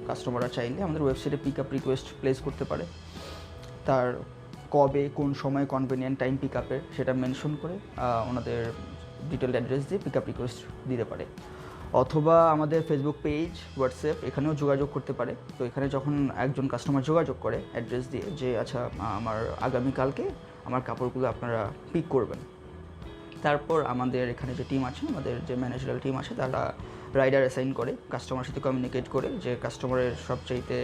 কাস্টমাররা চাইলে আমাদের ওয়েবসাইটে পিক আপ রিকোয়েস্ট প্লেস করতে পারে। তার কবে কোন সময় কনভেনিয়েন্ট টাইম পিক আপের সেটা মেনশন করে ওনাদের ডিটেল অ্যাড্রেস দিয়ে পিক আপ রিকোয়েস্ট দিতে পারে। অথবা আমাদের ফেসবুক পেজ, হোয়াটসঅ্যাপ এখানেও যোগাযোগ করতে পারে। তো এখানে যখন একজন কাস্টমার যোগাযোগ করে অ্যাড্রেস দিয়ে যে আচ্ছা আমার আগামীকালকে আমার কাপড়গুলো আপনারা পিক করবেন, তারপর আমাদের এখানে যে টিম আছে, আমাদের যে ম্যানেজারাল টিম আছে, তারা রাইডার অ্যাসাইন করে কাস্টমারের সাথে কমিউনিকেট করে যে কাস্টমারের সবচাইতে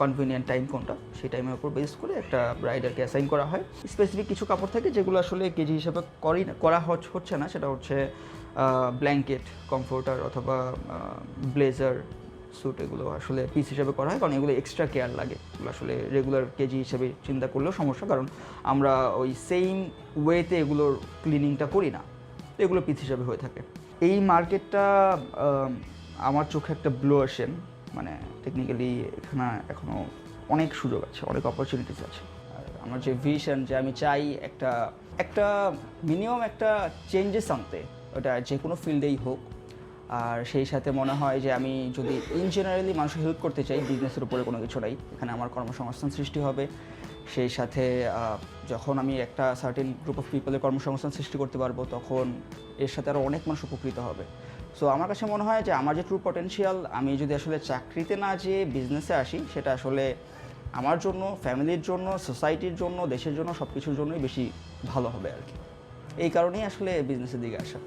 কনভিনিয়েন্ট টাইম কোনটা, সেই টাইমের উপর বেস করে একটা রাইডারকে অ্যাসাইন করা হয়। স্পেসিফিক কিছু কাপড় থাকে যেগুলো আসলে কেজি হিসাবে করা হচ্ছে না, সেটা হচ্ছে ব্ল্যাঙ্কেট, কমফোর্টার অথবা ব্লেজার, স্যুট, এগুলো আসলে পিস হিসাবে করা হয়, কারণ এগুলো এক্সট্রা কেয়ার লাগে। এগুলো আসলে রেগুলার কেজি হিসেবে চিন্তা করলেও সমস্যা, কারণ আমরা ওই সেম ওয়েতে এগুলোর ক্লিনিংটা করি না, তো এগুলো পিস হিসাবে হয়ে থাকে। এই মার্কেটটা আমার চোখে একটা ব্লু ওশেন, মানে টেকনিক্যালি এখানে এখনও অনেক সুযোগ আছে, অনেক অপরচুনিটিস আছে। আর আমার যে ভিশন, যে আমি চাই একটা মিনিমাম একটা চেঞ্জেস আনতে, ওটা যে কোনো ফিল্ডেই হোক। আর সেই সাথে মনে হয় যে আমি যদি ইন জেনারেলি মানুষের হেল্প করতে চাই, বিজনেসের উপরে কোনো কিছু নাই, এখানে আমার কর্মসংস্থান সৃষ্টি হবে। সেই সাথে যখন আমি একটা সার্টেন গ্রুপ অফ পিপলের কর্মসংস্থান সৃষ্টি করতে পারবো, তখন এর সাথে আরও অনেক মানুষ উপকৃত হবে। সো আমার কাছে মনে হয় যে আমার যে ট্রু পটেনশিয়াল, আমি যদি আসলে চাকরিতে না যেয়ে বিজনেসে আসি, সেটা আসলে আমার জন্য, ফ্যামিলির জন্য, সোসাইটির জন্য, দেশের জন্য, সব কিছুর জন্যই বেশি ভালো হবে আর কি। এই কারণেই আসলে বিজনেসের দিকে আসা।